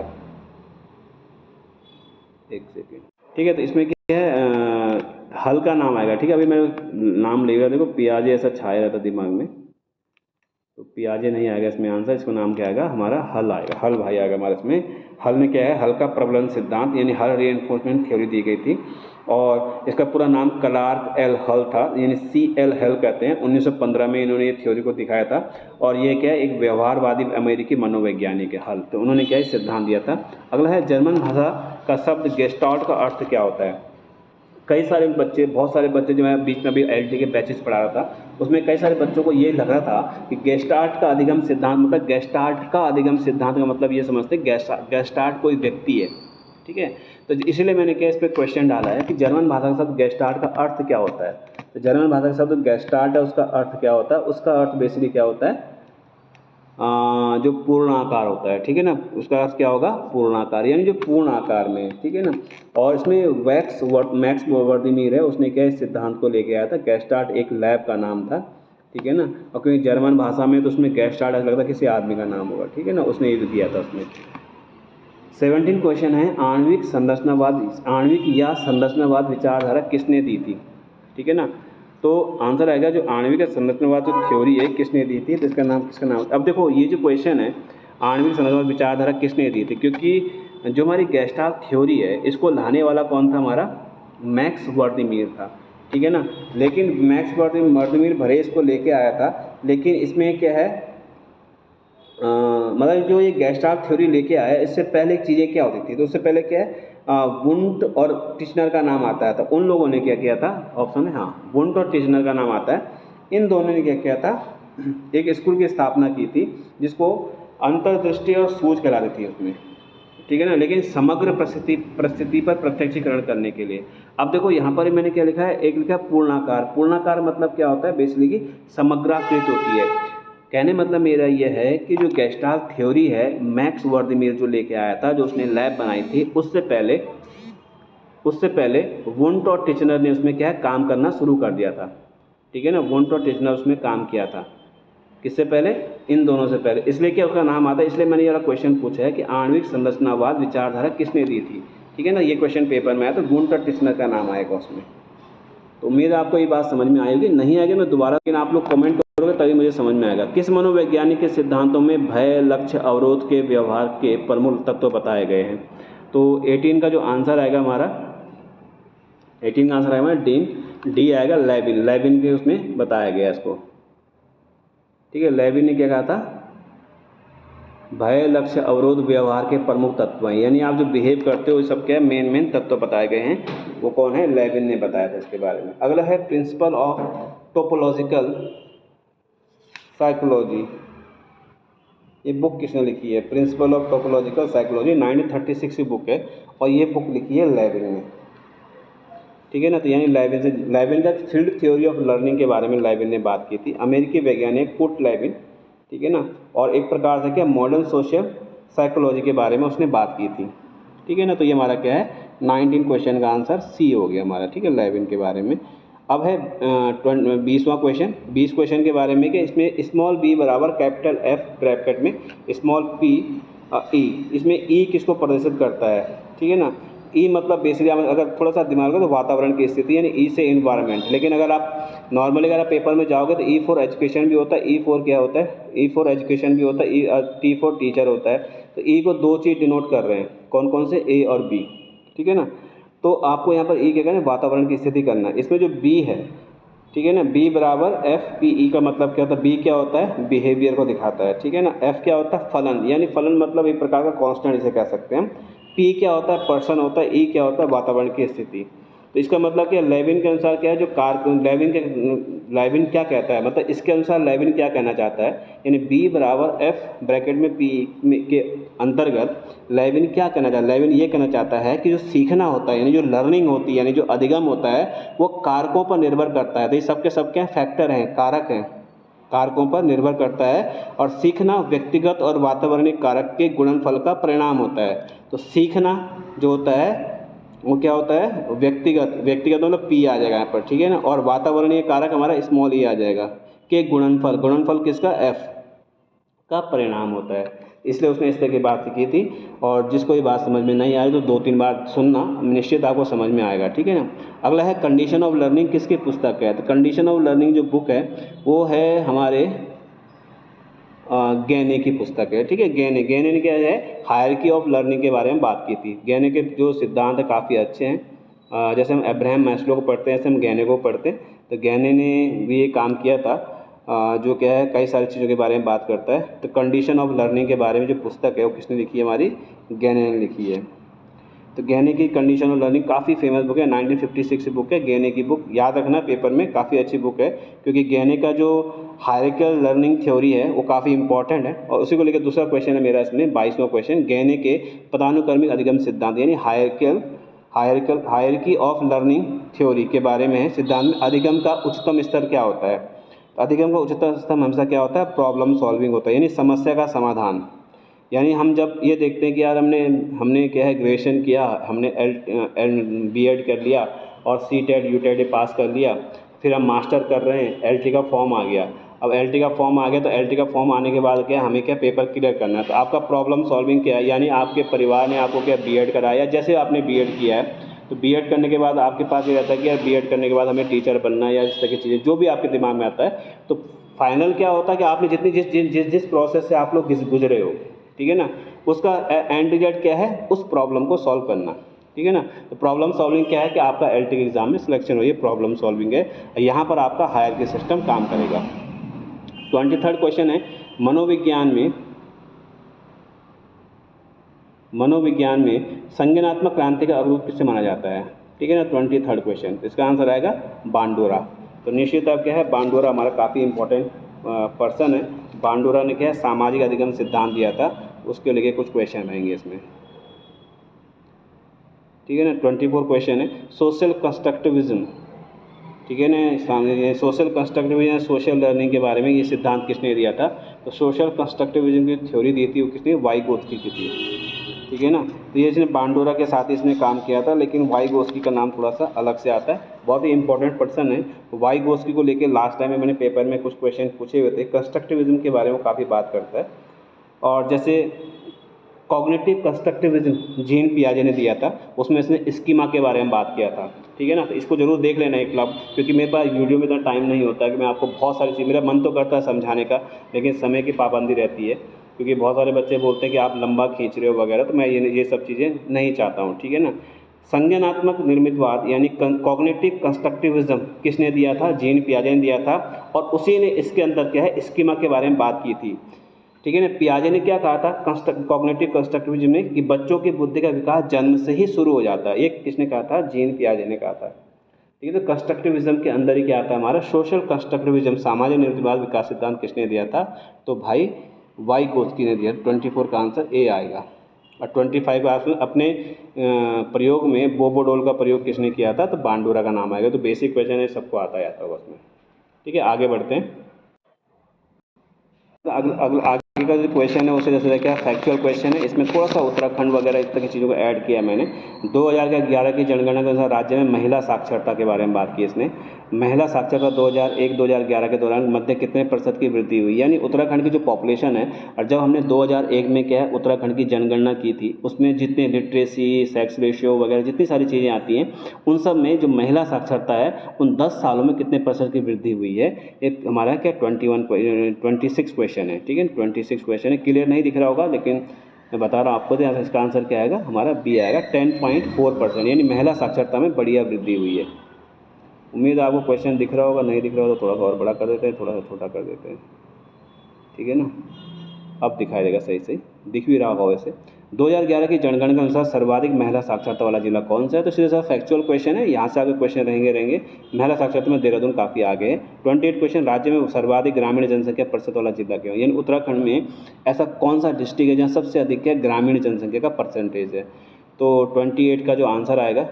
एक सेकेंड। ठीक है, तो इसमें क्या है, हल का नाम आएगा। ठीक है, अभी मैं नाम ले रहा, देखो पियाजे ऐसा छाया रहता दिमाग में, तो पियाजे नहीं आएगा इसमें आंसर, इसका नाम क्या आएगा, हमारा हल आएगा, हल भाई आएगा हमारा इसमें। हल में क्या है, हल का प्रबलन सिद्धांत यानी हल रीइंफोर्समेंट थ्योरी दी गई थी, और इसका पूरा नाम क्लार्क एल हल था, यानी CL हल कहते हैं। 1915 में इन्होंने ये थ्योरी को दिखाया था, और ये क्या है, एक व्यवहारवादी अमेरिकी मनोवैज्ञानिक है हल, तो उन्होंने क्या सिद्धांत दिया था। अगला है जर्मन भाषा का शब्द गेस्टाल्ट का अर्थ क्या होता है। कई सारे बच्चे, बहुत सारे बच्चे, जो मैं बीच में अभी LT के बैचेस पढ़ा रहा था, उसमें कई सारे बच्चों को ये लग रहा था कि गेस्टाल्ट का अधिगम सिद्धांत मतलब, गेस्टाल्ट का अधिगम सिद्धांत का मतलब ये समझते गेस्टाल्ट कोई व्यक्ति है। ठीक है, तो इसीलिए मैंने क्या इस पर क्वेश्चन डाला है कि जर्मन भाषा का शब्द गेस्टाल्ट का अर्थ क्या होता है। तो जर्मन भाषा का शब्द गेस्टाल्ट है, उसका अर्थ क्या होता है, उसका अर्थ बेसिकली क्या होता है, जो पूर्णाकार होता है। ठीक है ना, उसका अर्थ क्या होगा, पूर्णाकार, यानी जो पूर्ण आकार में। ठीक है ना, और इसमें मैक्स वर्दिमीर है, उसने क्या इस सिद्धांत को लेके आया था। गेस्टाल्ट एक लैब का नाम था। ठीक है ना, और क्योंकि जर्मन भाषा में तो उसमें गेस्टाल्ट ऐसा लगता है किसी आदमी का नाम होगा। ठीक है ना, उसने ये दिया था उसमें। 17 क्वेश्चन है, आणविक या संरचनावाद विचारधारा किसने दी थी। ठीक है ना, तो आंसर आएगा जो आणविक संरचनावाद जो थ्योरी है किसने दी थी, तो इसका नाम। अब देखो ये जो क्वेश्चन है, आणविक संरचनावाद विचारधारा किसने दी थी, क्योंकि जो हमारी गेस्टाल्ट थ्योरी है इसको लाने वाला कौन था, हमारा मैक्स वर्दिमीर था। ठीक है ना। लेकिन मैक्स वर्दमीर भले इसको लेके आया था, लेकिन इसमें क्या है, मतलब जो ये गेस्टाल्ट थ्योरी लेके आया, इससे पहले चीज़ें क्या होती थी, तो उससे पहले क्या है, वुंट और टिश्नर का नाम आता है। तो उन लोगों ने क्या किया था, ऑप्शन है हाँ, वुंट और टिश्नर का नाम आता है। इन दोनों ने क्या किया था, एक स्कूल की स्थापना की थी जिसको अंतर्दृष्टि और सूझ कराती थी उसमें, ठीक है ना, लेकिन समग्र परिस्थिति पर प्रत्यक्षीकरण करने के लिए। अब देखो यहाँ पर मैंने क्या लिखा है, एक लिखा है पूर्णाकार। पूर्णाकार मतलब क्या होता है, बेसिकली कि समग्राकृत होती है। कहने मतलब मेरा ये है कि जो गेस्टाल्ट थ्योरी है, मैक्स वर्दमीर जो लेके आया था, जो उसने लैब बनाई थी, उससे पहले वुंट और टिचनर ने उसमें क्या है, काम करना शुरू कर दिया था, ठीक है ना। वुंट और टिचनर उसमें काम किया था, किससे पहले, इन दोनों से पहले, इसलिए क्या उसका नाम आता है। इसलिए मैंने ये वाला क्वेश्चन पूछा है कि आणविक संरचनावाद विचारधारा किसने दी थी, ठीक है ना। ये क्वेश्चन पेपर में आया तो वुंट और टिचनर का नाम आएगा उसमें। तो उम्मीद है आपको ये बात समझ में आएगी। नहीं आएगी मैं दोबारा, लेकिन आप लोग कमेंट करोगे तभी मुझे समझ में आएगा। किस मनोवैज्ञानिक के सिद्धांतों में भय, लक्ष्य, अवरोध के व्यवहार के प्रमुख तत्व बताए गए हैं। तो 18 का जो आंसर आएगा हमारा, 18 का आंसर आएगा हमारा डी आएगा, लेविन। लेविन के उसमें बताया गया इसको, ठीक है। लेविन ने क्या कहा था, भय, लक्ष्य, अवरोध, व्यवहार के प्रमुख तत्व हैं, यानी आप जो बिहेव करते हो ये सब क्या है, मेन तत्व बताए गए हैं। वो कौन है, लेविन ने बताया था इसके बारे में। अगला है प्रिंसिपल ऑफ टोपोलॉजिकल साइकोलॉजी। ये बुक किसने लिखी है, प्रिंसिपल ऑफ टोपोलॉजिकल साइकोलॉजी, 1936 की बुक है, और ये बुक लिखी है लेविन ने, ठीक है ना। तो यानी लेविन का फील्ड थ्योरी ऑफ लर्निंग के बारे में लेविन ने बात की थी, अमेरिकी वैज्ञानिक कुर्ट लेविन, ठीक है ना। और एक प्रकार से क्या, मॉडर्न सोशल साइकोलॉजी के बारे में उसने बात की थी, ठीक है ना। तो ये हमारा क्या है, 19 क्वेश्चन का आंसर सी हो गया हमारा, ठीक है, लेविन के बारे में। अब है 20वां क्वेश्चन। 20 क्वेश्चन के बारे में कि इसमें स्मॉल बी बराबर कैपिटल एफ ब्रैकेट में स्मॉल पी ई, इसमें ई किसको प्रदर्शित करता है, ठीक है ना। ई मतलब बेसिकली अगर थोड़ा सा दिमाग में, तो वातावरण की स्थिति, यानी ई से इन्वायरमेंट। लेकिन अगर आप नॉर्मली अगर आप पेपर में जाओगे तो ई फॉर एजुकेशन भी होता है, ई फॉर क्या होता है, ई फॉर एजुकेशन भी होता है, टी फॉर टीचर होता है। तो ई को दो चीज़ डिनोट कर रहे हैं, कौन कौन से, ए और बी, ठीक है ना। तो आपको यहाँ पर ई क्या करना है, वातावरण की स्थिति करना है। इसमें जो बी है, ठीक है ना, बी बराबर एफ पी ई का मतलब क्या होता है, बी क्या होता है, बिहेवियर को दिखाता है, ठीक है ना। एफ क्या होता है, फलन, यानी फलन मतलब एक प्रकार का कांस्टेंट इसे कह सकते हैं हम। पी क्या होता है, पर्सन होता है। ई क्या होता है, वातावरण की स्थिति। तो इसका मतलब क्या, लेविन के अनुसार क्या है, जो लेविन क्या कहता है, मतलब इसके अनुसार लेविन क्या कहना चाहता है, यानी बी बराबर एफ ब्रैकेट में पी के अंतर्गत लेविन क्या कहना चाहता है, लेविन ये कहना चाहता है कि जो सीखना होता है, यानी जो लर्निंग होती है, यानी जो अधिगम होता है, वो कारकों पर निर्भर करता है। तो ये सबके सब क्या फैक्टर हैं, कारक हैं, कारकों पर निर्भर करता है। और सीखना व्यक्तिगत और वातावरणीय कारक के गुणनफल का परिणाम होता है। तो सीखना जो होता है वो क्या होता है, व्यक्तिगत मतलब पी आ जाएगा यहाँ पर, ठीक है ना। और वातावरणीय कारक हमारा स्मॉल ई आ जाएगा, के गुणनफल किसका, एफ का परिणाम होता है। इसलिए उसने इस तरह की बात की थी। और जिसको ये बात समझ में नहीं आई तो 2-3 बार सुनना, निश्चित आपको समझ में आएगा, ठीक है ना। अगला है कंडीशन ऑफ लर्निंग, किसकी पुस्तक है, तो कंडीशन ऑफ लर्निंग जो बुक है वो है हमारे गैने की पुस्तक है, ठीक है। गैने ने क्या है, हायरकी ऑफ लर्निंग के बारे में बात की थी। गैने के जो सिद्धांत है काफ़ी अच्छे हैं। जैसे हम अब्राहम मैस्लो को पढ़ते हैं, ऐसे हम गैने को पढ़ते हैं। तो गैने ने भी ये काम किया था, जो क्या है, कई सारी चीज़ों के बारे में बात करता है। तो कंडीशन ऑफ लर्निंग के बारे में जो पुस्तक है वो किसने लिखी है, हमारी गैने ने लिखी है। तो गैने की कंडीशन ऑफ लर्निंग काफ़ी फेमस बुक है, 1956 की बुक है गैने की बुक। याद रखना पेपर में, काफ़ी अच्छी बुक है, क्योंकि गैने का जो हायरार्किकल लर्निंग थ्योरी है वो काफ़ी इंपॉर्टेंट है। और उसी को लेकर दूसरा क्वेश्चन है मेरा इसमें, 22वां क्वेश्चन, गैने के पदानुक्रमिक अधिगम सिद्धांत, यानी हायरार्की ऑफ लर्निंग थ्योरी के बारे में है। सिद्धांत में अधिगम का उच्चतम स्तर क्या होता है, तो अधिगम का उच्चतम स्तर हमेशा क्या होता है, प्रॉब्लम सॉल्विंग होता है, यानी समस्या का समाधान। यानी हम जब ये देखते हैं कि यार हमने क्या है, ग्रेजुएशन किया, हमने बीएड कर लिया और सीटेट यूटेट पास कर लिया, फिर हम मास्टर कर रहे हैं, एलटी का फॉर्म आ गया। अब एलटी का फॉर्म आ गया तो एलटी का फॉर्म आने के बाद क्या, हमें क्या पेपर क्लियर करना है। तो आपका प्रॉब्लम सॉल्विंग क्या है, यानी आपके परिवार ने आपको क्या बीएड कराया, जैसे आपने बीएड किया है तो बीएड करने के बाद आपके पास ये रहता है कि यार बीएड करने के बाद हमें टीचर बनना है, या इस तरह की चीज़ें जो भी आपके दिमाग में आता है। तो फाइनल क्या होता है कि आपने जितनी जिस प्रोसेस से आप लोग गुजरे हो, ठीक है ना, उसका एंड रिजल्ट क्या है, उस प्रॉब्लम को सॉल्व करना, ठीक है ना। तो प्रॉब्लम सॉल्विंग क्या है कि आपका LT के एग्जाम में सिलेक्शन हो, ये प्रॉब्लम सॉल्विंग है। यहाँ पर आपका हायरार्की सिस्टम काम करेगा। 23rd क्वेश्चन है, मनोविज्ञान में संज्ञानात्मक क्रांति का अवरोध किसे माना जाता है? ठीक है ना। 23rd क्वेश्चन, इसका आंसर आएगा बांडोरा। तो निश्चित अब क्या है, बांडोरा हमारा काफ़ी इंपॉर्टेंट पर्सन है। बांडोरा ने क्या है, सामाजिक अधिगम सिद्धांत दिया था, उसके लिए कुछ क्वेश्चन रहेंगे इसमें। ठीक है ना। 24 क्वेश्चन है, सोशल कंस्ट्रक्टिविज्म। ठीक है ना। सोशल कंस्ट्रक्टिविज्म, सोशल लर्निंग के बारे में ये सिद्धांत किसने दिया था? तो सोशल कंस्ट्रक्टिविज्म की थ्योरी दी थी वो किसने? वाइगोत्स्की की थी। ठीक है ना। तो ये इसने बांडोरा के साथ इसने काम किया था, लेकिन वाइगोत्स्की का नाम थोड़ा सा अलग से आता है। बहुत ही इंपॉर्टेंट पर्सन है। वाइगोत्स्की को लेकर लास्ट टाइम में मैंने पेपर में कुछ क्वेश्चन पूछे हुए थे। कंस्ट्रक्टिविज्म के बारे में काफ़ी बात करता है। और जैसे कॉग्निटिव कंस्ट्रक्टिविज्म जीन पियाजे ने दिया था, उसमें इसने स्कीमा के बारे में बात किया था। ठीक है ना। तो इसको जरूर देख लेना एक क्लब, क्योंकि मेरे पास वीडियो में इतना टाइम नहीं होता है कि मैं आपको बहुत सारी चीज़, मेरा मन तो करता है समझाने का, लेकिन समय की पाबंदी रहती है, क्योंकि बहुत सारे बच्चे बोलते हैं कि आप लंबा खींच रहे हो वगैरह, तो मैं ये सब चीज़ें नहीं चाहता हूँ। ठीक है ना। संज्ञानात्मक निर्मितवाद यानी कॉग्निटिव कंस्ट्रक्टिविज्म किसने दिया था? जीन पियाजे ने दिया था, और उसी ने इसके अंदर क्या है, स्कीमा के बारे में बात की थी। ठीक है ना। पियाजे ने क्या कहा था कॉग्निटिव कंस्ट्रक्टिविज्म में, कि बच्चों की बुद्धि का विकास जन्म से ही शुरू हो जाता है। ये किसने कहा था? जीन पियाजे ने कहा था। ठीक है। तो कंस्ट्रक्टिविज्म के अंदर ही क्या आता है हमारा? सोशल कंस्ट्रक्टिविज्म, सामाजिक निर्मितवाद विकास सिद्धांत किसने दिया था? तो भाई वाइगोत्स्की ने दिया। 24 का आंसर ए आएगा। और 25 अपने प्रयोग में बोबोडोल का प्रयोग किसने किया था? तो बांडोरा का नाम आएगा। तो बेसिक क्वेश्चन है, सबको आता जाता होगा उसमें। ठीक है, आगे बढ़ते हैं। आगे का जो क्वेश्चन है उसे जैसे क्या फैक्चुअल क्वेश्चन है, इसमें थोड़ा सा उत्तराखंड वगैरह इस तरह की चीज़ों को ऐड किया मैंने। 2011 की जनगणना के अनुसार राज्य में महिला साक्षरता के बारे में बात की इसने। महिला साक्षरता 2001-2011 के दौरान मध्य कितने प्रतिशत की वृद्धि हुई? यानी उत्तराखंड की जो पॉपुलेशन है, और जब हमने 2001 में क्या है उत्तराखंड की जनगणना की थी, उसमें जितने लिटरेसी, सेक्स रेशियो वगैरह जितनी सारी चीज़ें आती हैं, उन सब में जो महिला साक्षरता है उन 10 सालों में कितने प्रतिशत की वृद्धि हुई है? ये हमारा क्या 26 क्वेश्चन है। ठीक है, 26 क्वेश्चन है। क्लियर नहीं दिख रहा होगा, लेकिन मैं बता रहा हूँ आपको। तो इसका आंसर क्या आएगा? हमारा बी आएगा। 10.4%, यानी महिला साक्षरता में बढ़िया वृद्धि हुई है। उम्मीद है आपको क्वेश्चन दिख रहा होगा। नहीं दिख रहा होगा तो थोड़ा सा और बड़ा कर देते हैं, थोड़ा सा छोटा कर देते हैं। ठीक है ना। अब दिखाई देगा सही सही, दिख भी रहा होगा वैसे। 2011 की जनगणना के अनुसार सर्वाधिक महिला साक्षरता वाला जिला कौन सा है? तो सीधे सा फैक्चुअल क्वेश्चन है, यहाँ से आगे क्वेश्चन रहेंगे। महिला साक्षरता में देहरादून काफ़ी आगे है। 28 क्वेश्चन, राज्य में सर्वाधिक ग्रामीण जनसंख्या प्रतिशत वाला जिला क्या है? यानी उत्तराखंड में ऐसा कौन सा डिस्ट्रिक्ट है जहाँ सबसे अधिक क्या ग्रामीण जनसंख्या का परसेंटेज है? तो 28 का जो आंसर आएगा,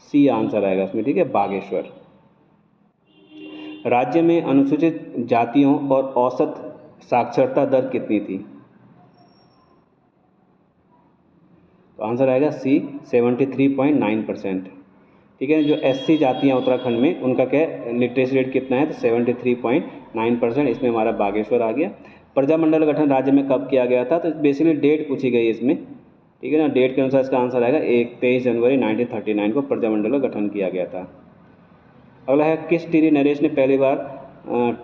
सी आंसर आएगा इसमें। ठीक है, बागेश्वर। राज्य में अनुसूचित जातियों और औसत साक्षरता दर कितनी थी? तो आंसर आएगा सी, 73.9%। ठीक है। जो SC जातियाँ उत्तराखंड में, उनका क्या लिटरेसी रेट कितना है? तो 73.9%। इसमें हमारा बागेश्वर आ गया। प्रजामंडल गठन राज्य में कब किया गया था? तो बेसिकली डेट पूछी गई है इसमें। ठीक है ना। डेट के अनुसार इसका आंसर आएगा 23 जनवरी 1939 को प्रजामंडल का गठन किया गया था। अगला है, किस टिहरी नरेश ने पहली बार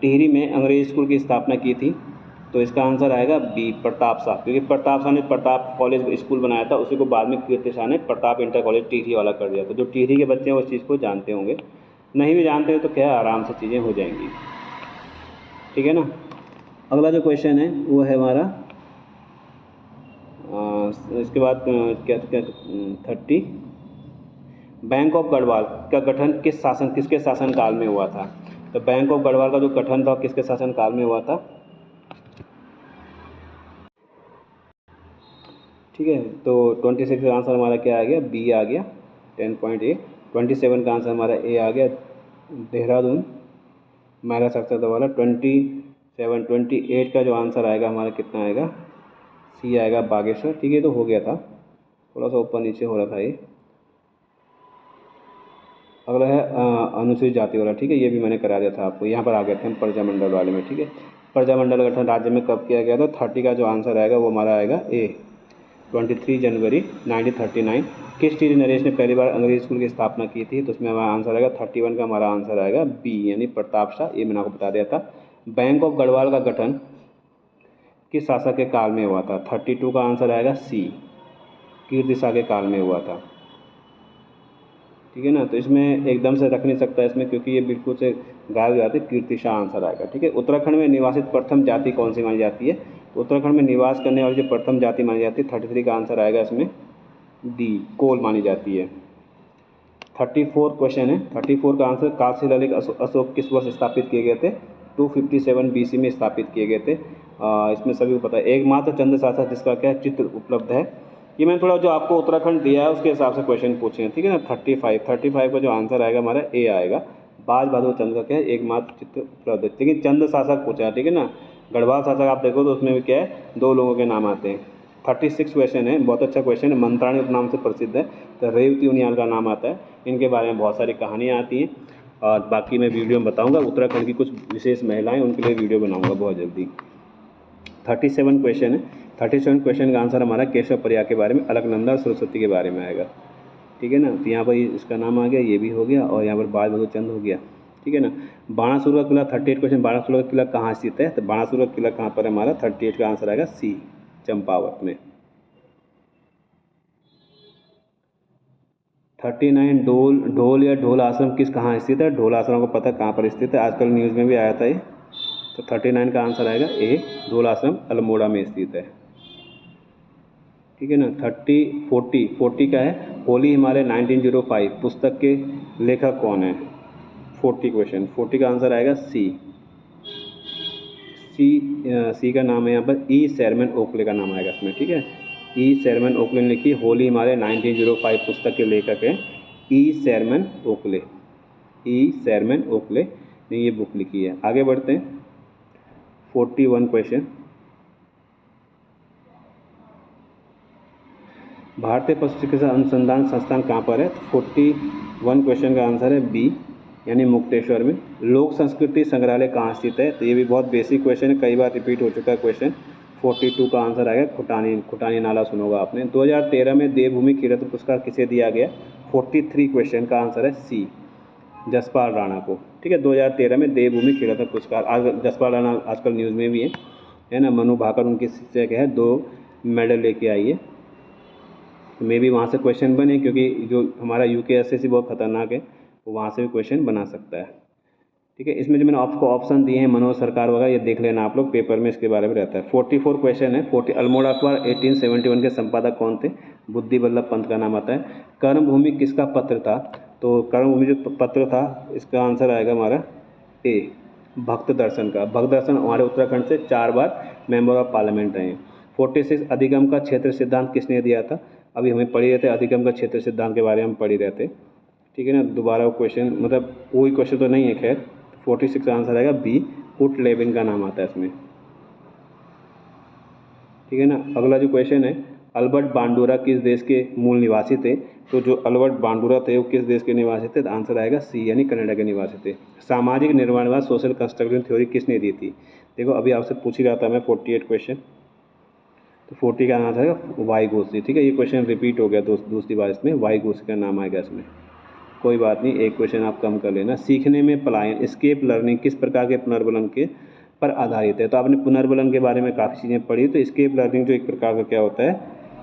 टिहरी में अंग्रेजी स्कूल की स्थापना की थी? तो इसका आंसर आएगा बी, प्रताप शाह। क्योंकि प्रताप शाह ने प्रताप कॉलेज स्कूल बनाया था, उसी को बाद में कीर्ति शाह ने प्रताप इंटर कॉलेज टिहरी वाला कर दिया था। तो जो टिहरी के बच्चे हैं उस चीज़ को जानते होंगे, नहीं भी जानते हो तो क्या आराम से चीज़ें हो जाएंगी। ठीक है ना। अगला जो क्वेश्चन है वो है हमारा इसके बाद क्या 30, बैंक ऑफ गढ़वाल का गठन किसके शासनकाल में हुआ था? तो बैंक ऑफ गढ़वाल का जो गठन था किसके शासनकाल में हुआ था? ठीक है। तो 26 का आंसर हमारा क्या आ गया? बी आ गया, 10.8। 27 का आंसर हमारा ए आ गया, देहरादून महिला साक्षरता वाला। 28 का जो आंसर आएगा हमारा कितना आएगा? सी आएगा, बागेश्वर। ठीक है, तो हो गया था, थोड़ा सा ऊपर नीचे हो रहा था ये। अगला है अनुसूचित जाति वाला। ठीक है, ये भी मैंने करा दिया था आपको। यहाँ पर आ गए थे हम प्रजामंडल वाले में। ठीक है, प्रजामंडल गठन राज्य में कब किया गया था? 30 का जो आंसर आएगा वो हमारा आएगा ए, 23 जनवरी 1939। किस टिहरी नरेश ने पहली बार अंग्रेजी स्कूल की स्थापना की थी? तो उसमें हमारा आंसर आएगा 31 का हमारा आंसर आएगा बी, यानी प्रताप शाह। ये मैंने आपको बता दिया था। बैंक ऑफ गढ़वाल का गठन किस शासक के काल में हुआ था? 32 का आंसर आएगा सी, कीर्ति शाह के काल में हुआ था। ठीक है ना, तो इसमें एकदम से रख नहीं सकता इसमें, क्योंकि ये बिल्कुल से गायब हो जाती है। कीर्ति शाह आंसर आएगा। ठीक है, उत्तराखंड में निवासित प्रथम जाति कौन सी मानी जाती है? तो उत्तराखंड में निवास करने वाली जो प्रथम जाति मानी जाती है, 33 का आंसर आएगा इसमें डी, कोल मानी जाती है। 34 क्वेश्चन है। 34 का आंसर, काल शिलालेख अशोक किस वर्ष स्थापित किए गए थे? 257 BC में स्थापित किए गए थे। इसमें सभी को पता है। एकमात्र चंद्र शासक जिसका क्या चित्र उपलब्ध है। ये मैंने थोड़ा जो आपको उत्तराखंड दिया है उसके हिसाब से क्वेश्चन पूछे हैं। ठीक है ना, 35 का जो आंसर आएगा हमारा ए आएगा। बाज बहादुर चंद्र का क्या है? एकमात्र चित्र उपलब्ध है। लेकिन चंद्र शासक पूछा है। ठीक है ना, गढ़वाल शासक आप देखो तो उसमें भी क्या है, 2 लोगों के नाम आते हैं। 36 क्वेश्चन है, बहुत अच्छा क्वेश्चन है। मंत्राणी उपनाम से प्रसिद्ध है, तो रेवती उनियाल का नाम आता है। इनके बारे में बहुत सारी कहानियाँ आती हैं, और बाकी मैं वीडियो में बताऊंगा। उत्तराखंड की कुछ विशेष महिलाएं, उनके लिए वीडियो बनाऊंगा बहुत जल्दी। 37 क्वेश्चन है। 37 क्वेश्चन का आंसर हमारा केशव प्रयाग के बारे में, अलकनंदा और सरस्वती के बारे में आएगा। ठीक है ना, तो यहाँ पर इसका नाम आ गया, ये भी हो गया, और यहाँ पर बाज बहादुर चंद्र हो गया। ठीक है ना, बाणासुर का किला 38 क्वेश्चन, बाणासुर का किला कहाँ स्थित है? तो बाणासुर का किला कहाँ पर है हमारा? 38 का आंसर आएगा सी, चंपावत में। 39 ढोल या ढोल आश्रम किस कहाँ स्थित है? ढोल आश्रम को पता कहाँ पर स्थित है, आजकल न्यूज़ में भी आया था ये। तो 39 का आंसर आएगा ए, ढोल आश्रम अल्मोड़ा में स्थित है। ठीक है ना, 40 का है, होली हिमालय 1905 पुस्तक के लेखक कौन है? 40 क्वेश्चन, 40 का आंसर आएगा सी। सी का नाम है यहाँ पर ई शर्मन ओकले का नाम आएगा इसमें। ठीक है, ई शर्मन ओकले ने लिखी होली हिमालय 1905 पुस्तक के लेखक हैं ई शर्मन ओकले। ई शर्मन ओकले ने ये बुक लिखी है। आगे बढ़ते हैं। 41 क्वेश्चन, भारतीय पशु चिकित्सा अनुसंधान संस्थान कहाँ पर है? 41 क्वेश्चन का आंसर है बी, यानी मुक्तेश्वर में। लोक संस्कृति संग्रहालय कहाँ स्थित है? तो ये भी बहुत बेसिक क्वेश्चन है, कई बार रिपीट हो चुका है क्वेश्चन। 42 का आंसर आएगा खुटानी नाला, सुनोगा आपने। 2013 में देवभूमि खेल रत्न पुरस्कार किसे दिया गया? 43 क्वेश्चन का आंसर है सी, जसपाल राणा को। ठीक है, 2013 में देवभूमि खेल रत्न पुरस्कार, आज जसपाल राणा आजकल न्यूज़ में भी है ना। मनु भाकर उनकी शिक्षक है, 2 मेडल लेके आई है। मे भी वहाँ से क्वेश्चन बने, क्योंकि जो हमारा UPSC बहुत खतरनाक है, वो वहाँ से भी क्वेश्चन बना सकता है। ठीक है, इसमें जो मैंने आपको ऑप्शन दिए हैं मनोज सरकार वगैरह, ये देख लेना आप लोग, पेपर में इसके बारे में रहता है। 44 क्वेश्चन है। अल्मोड़ा अखबार 1871 के संपादक कौन थे? बुद्धि वल्लभ पंत का नाम आता है। कर्मभूमि किसका पत्र था? तो कर्मभूमि जो पत्र था, इसका आंसर आएगा हमारा ए, भक्त दर्शन का। भक्त दर्शन हमारे उत्तराखंड से 4 बार मेंबर ऑफ पार्लियामेंट रहे हैं। 46 अधिगम का क्षेत्र सिद्धांत किसने दिया था? अभी हमें पढ़ी रहते अधिगम का क्षेत्र सिद्धांत के बारे में हम पढ़ी रहते। ठीक है ना, दोबारा क्वेश्चन, मतलब कोई क्वेश्चन तो नहीं है खैर। 46 का आंसर आएगा बी, पुट लेविन का नाम आता है इसमें। ठीक है ना, अगला जो क्वेश्चन है, अल्बर्ट बांडुरा किस देश के मूल निवासी थे? तो जो अल्बर्ट बांडुरा थे वो किस देश के निवासी थे? तो आंसर आएगा सी, यानी कनाडा के निवासी थे। सामाजिक निर्माणवाद सोशल कंस्ट्रक्शन थ्योरी किसने दी थी? देखो अभी आपसे पूछ ही रहा था मैं 48 क्वेश्चन, तो 40 का आंसर है वाई घोषी। ठीक है, ये क्वेश्चन रिपीट हो गया दूसरी बार, इसमें वाई घोषी का नाम आएगा इसमें। कोई बात नहीं, एक क्वेश्चन आप कम कर लेना। सीखने में पलायन एस्केप लर्निंग किस प्रकार के पुनर्बलन के पर आधारित है? तो आपने पुनर्बलन के बारे में काफ़ी चीज़ें पढ़ी। तो एस्केप लर्निंग जो एक प्रकार का क्या होता है,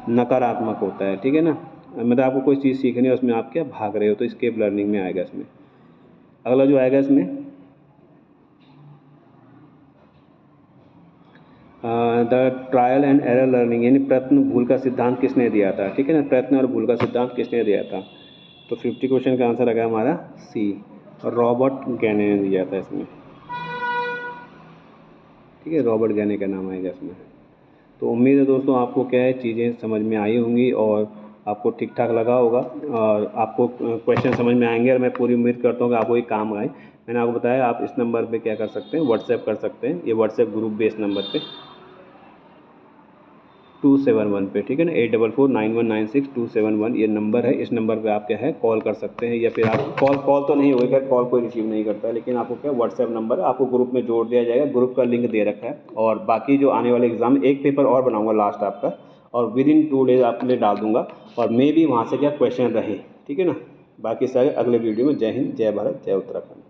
नकारात्मक होता है। ठीक है ना, मतलब आपको कोई चीज़ सीखनी है, उसमें आप क्या भाग रहे हो, तो एस्केप लर्निंग में आएगा इसमें। अगला जो आएगा इसमें the trial and error learning, यानी प्रयत्न भूल का सिद्धांत किसने दिया था? ठीक है ना, प्रयत्न और भूल का सिद्धांत किसने दिया था? तो 50 क्वेश्चन का आंसर आएगा हमारा सी, रॉबर्ट गैने ने दिया था इसमें। ठीक है, रॉबर्ट गैने का नाम आएगा इसमें। तो उम्मीद है दोस्तों आपको क्या है, चीज़ें समझ में आई होंगी और आपको ठीक ठाक लगा होगा, और आपको क्वेश्चन समझ में आएंगे, और मैं पूरी उम्मीद करता हूँ कि आपको ये काम आए। मैंने आपको बताया आप इस नंबर पे क्या कर सकते हैं, व्हाट्सएप कर सकते हैं। ये व्हाट्सएप ग्रुप बेस्ड नंबर पे 271 पे। ठीक है ना, 8449196271 ये नंबर है। इस नंबर पे आप क्या है कॉल कर सकते हैं, या फिर आप कॉल तो नहीं होगी, खैर कॉल कोई रिसीव नहीं करता है, लेकिन आपको क्या व्हाट्सएप नंबर है, आपको ग्रुप में जोड़ दिया जाएगा। ग्रुप का लिंक दे रखा है। और बाकी जो आने वाले एग्जाम, एक पेपर और बनाऊंगा लास्ट आपका, और विदिन 2 डेज आपके लिए डाल दूंगा, और मे भी वहाँ से क्या क्वेश्चन रहे। ठीक है ना, बाकी सारे अगले वीडियो में। जय हिंद, जय भारत, जय उत्तराखंड।